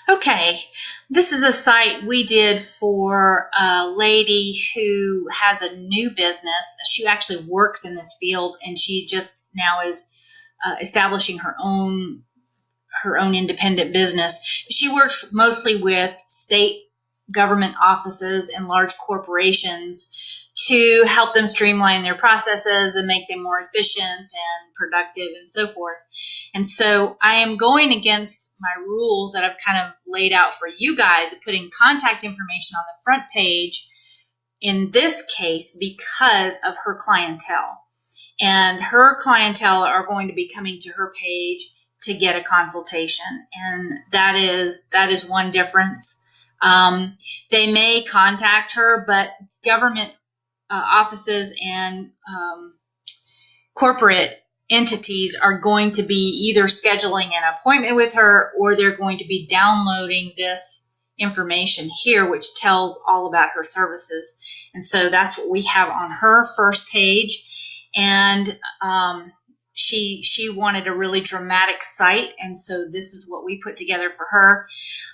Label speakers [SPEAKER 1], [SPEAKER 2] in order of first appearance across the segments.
[SPEAKER 1] Okay, this is a site we did for a lady who has a new business. She actually works in this field, and she just now is establishing her own independent business. She works mostly with state government offices and large corporations to help them streamline their processes and make them more efficient and productive and so forth. And so I am going against my rules that I've kind of laid out for you guys, putting contact information on the front page in this case because of her clientele. And her clientele are going to be coming to her page to get a consultation, and that is one difference. They may contact her, but government offices and corporate entities are going to be either scheduling an appointment with her, or they're going to be downloading this information here, which tells all about her services. And so that's what we have on her first page. And she wanted a really dramatic site, and so this is what we put together for her.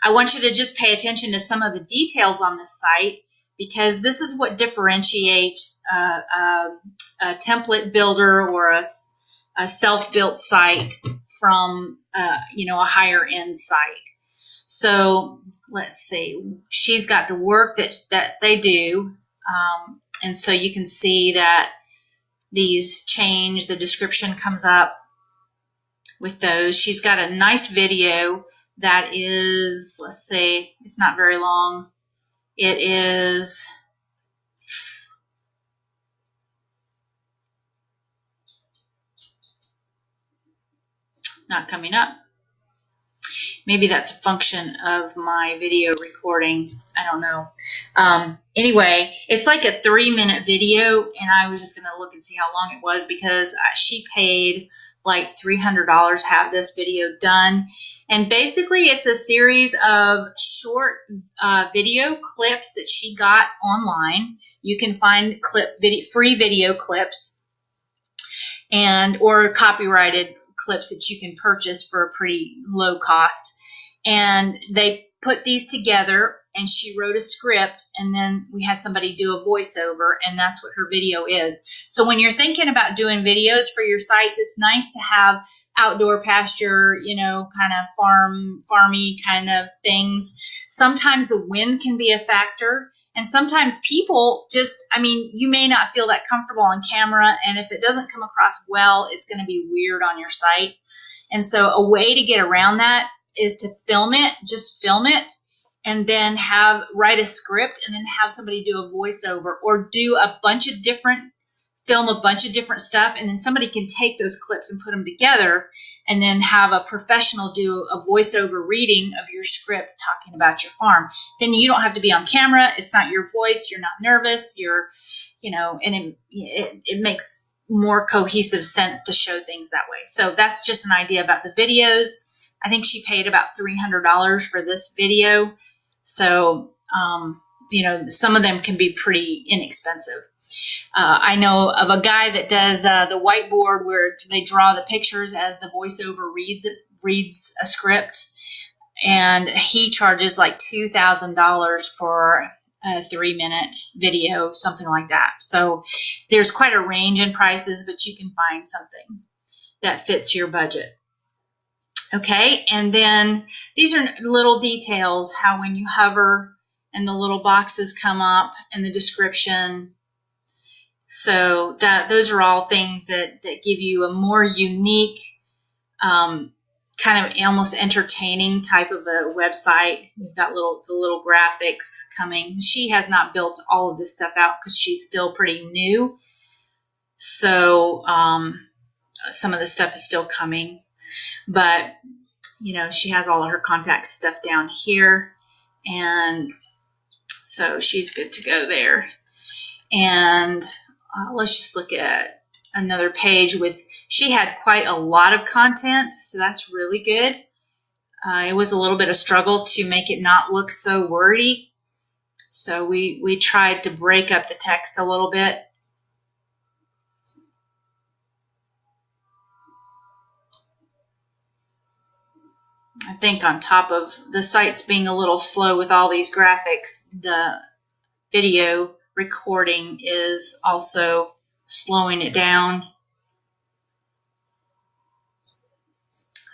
[SPEAKER 1] I want you to just pay attention to some of the details on this site, because this is what differentiates a template builder or a self-built site from a higher end site. So let's see, she's got the work that they do, and so you can see that these change, the description comes up with those. She's got a nice video that is, let's see, it's not very long. It is not coming up. Maybe that's a function of my video recording. I don't know. Anyway, it's like a 3-minute video, and I was just going to look and see how long it was, because she paid like $300 to have this video done. And basically, it's a series of short video clips that she got online. You can find free video clips or copyrighted clips that you can purchase for a pretty low cost. And they put these together, and she wrote a script, and then we had somebody do a voiceover, and that's what her video is. So when you're thinking about doing videos for your sites, it's nice to have outdoor pasture, kind of farmy kind of things. Sometimes the wind can be a factor. And sometimes people you may not feel that comfortable on camera, and if it doesn't come across well, it's going to be weird on your site. And so a way to get around that is to film it, and then write a script, and then have somebody do a voiceover, or film a bunch of different stuff, and then somebody can take those clips and put them together, and then have a professional do a voiceover reading of your script talking about your farm. Then you don't have to be on camera. It's not your voice. You're not nervous. And it makes more cohesive sense to show things that way. So that's just an idea about the videos. I think she paid about $300 for this video. So, some of them can be pretty inexpensive. I know of a guy that does the whiteboard where they draw the pictures as the voiceover reads a script, and he charges like $2,000 for a 3-minute video, something like that. So there's quite a range in prices, but you can find something that fits your budget. Okay, and then these are little details, how when you hover and the little boxes come up and the description. So those are all things that give you a more unique, kind of almost entertaining type of a website. You've got the little graphics coming. She has not built all of this stuff out because she's still pretty new. So some of the stuff is still coming. But, she has all of her contact stuff down here. And so she's good to go there. And let's just look at another page she had quite a lot of content, so that's really good. It was a little bit of struggle to make it not look so wordy. So we tried to break up the text a little bit. I think on top of the site's being a little slow with all these graphics, the video recording is also slowing it down.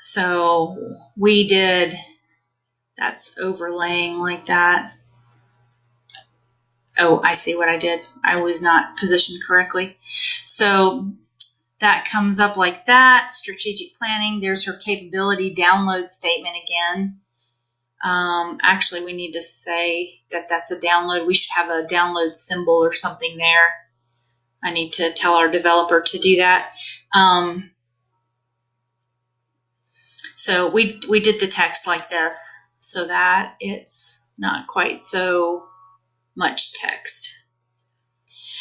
[SPEAKER 1] So we did, that's overlaying like that. Oh, I see what I did. I was not positioned correctly. So that comes up like that. Strategic planning. There's her capability download statement again. Actually, we need to say that that's a download. We should have a download symbol or something there. I need to tell our developer to do that. So we did the text like this so that it's not quite so much text.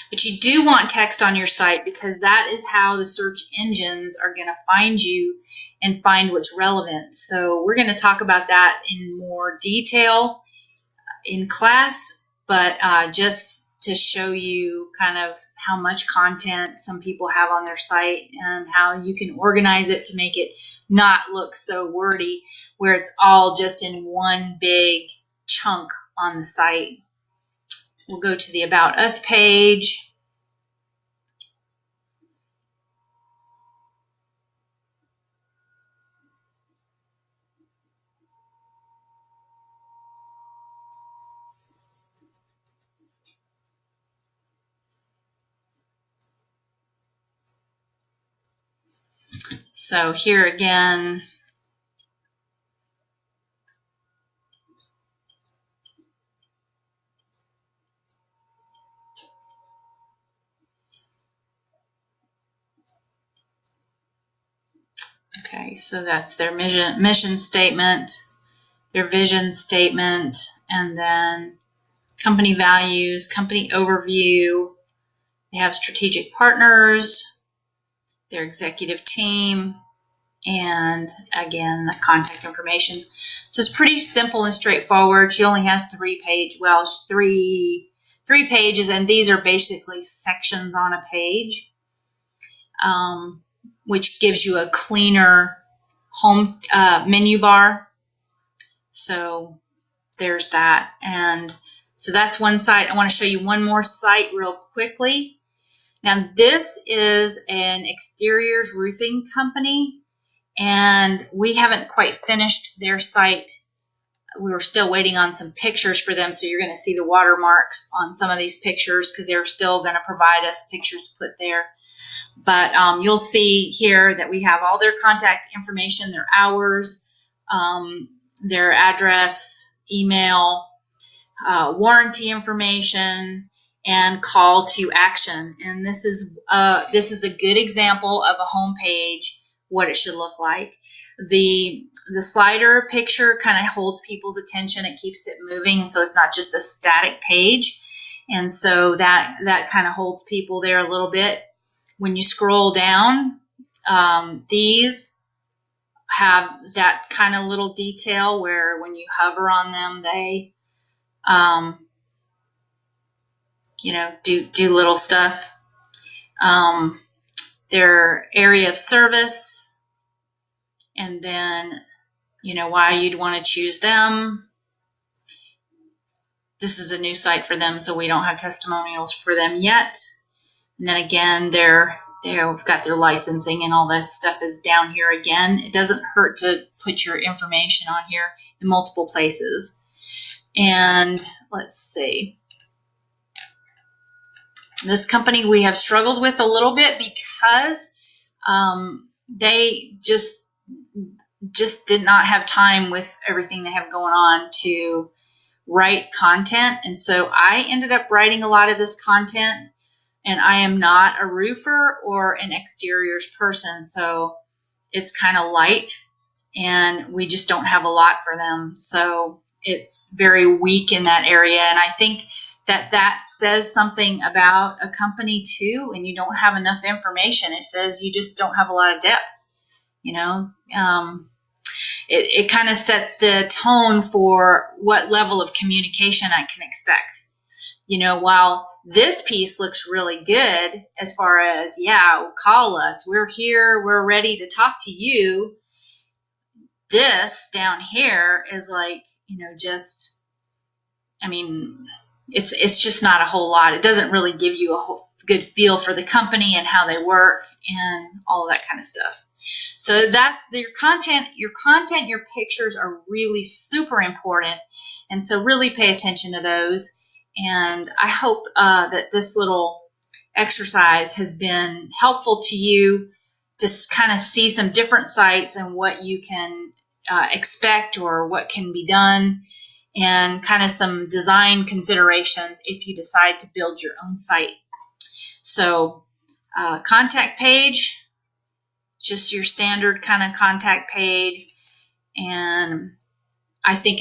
[SPEAKER 1] But you do want text on your site because that is how the search engines are going to find you and find what's relevant. So we're going to talk about that in more detail in class, but just to show you kind of how much content some people have on their site and how you can organize it to make it not look so wordy where it's all just in one big chunk on the site. We'll go to the About Us page. So here again, okay, so that's their mission statement, their vision statement, and then company values, company overview. They have strategic partners, their executive team, and again, the contact information. So it's pretty simple and straightforward. She only has three pages, and these are basically sections on a page, which gives you a cleaner home menu bar. So there's that. And so that's one site. I want to show you one more site real quickly. Now this is an exteriors roofing company, and we haven't quite finished their site. We were still waiting on some pictures for them, so you're going to see the watermarks on some of these pictures because they're still going to provide us pictures to put there. But you'll see here that we have all their contact information, their hours, their address, email, warranty information, and call to action. And this is a good example of a home page, what it should look like. The slider picture kind of holds people's attention. It keeps it moving, and so it's not just a static page. And so that kind of holds people there a little bit. When you scroll down, these have that kind of little detail where when you hover on them, they do little stuff. Their area of service, and then why you'd want to choose them. This is a new site for them, so we don't have testimonials for them yet. And then again, we've got their licensing and all this stuff is down here again. It doesn't hurt to put your information on here in multiple places. And let's see. This company we have struggled with a little bit because they just did not have time with everything they have going on to write content. And so I ended up writing a lot of this content, and I am not a roofer or an exteriors person, so it's kind of light, and we just don't have a lot for them. So it's very weak in that area, and I think that says something about a company too, and you don't have enough information. It says you just don't have a lot of depth, It kind of sets the tone for what level of communication I can expect. While this piece looks really good as far as, call us, we're here, we're ready to talk to you, this down here is like, you know, just, I mean, it's just not a whole lot. It doesn't really give you a whole good feel for the company and how they work and all of that kind of stuff. So that your content, your pictures are really super important, and so really pay attention to those. And I hope that this little exercise has been helpful to you to kind of see some different sites and what you can expect or what can be done, and kind of some design considerations if you decide to build your own site. So contact page, just your standard kind of contact page, and I think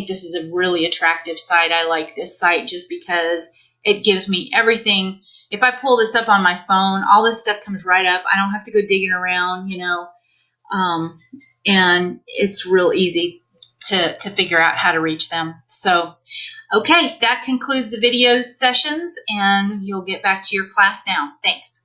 [SPEAKER 1] this is a really attractive site. I like this site just because it gives me everything. If I pull this up on my phone, all this stuff comes right up. I don't have to go digging around, you know, and it's real easy to figure out how to reach them. So, okay, that concludes the video sessions, and you'll get back to your class now. Thanks.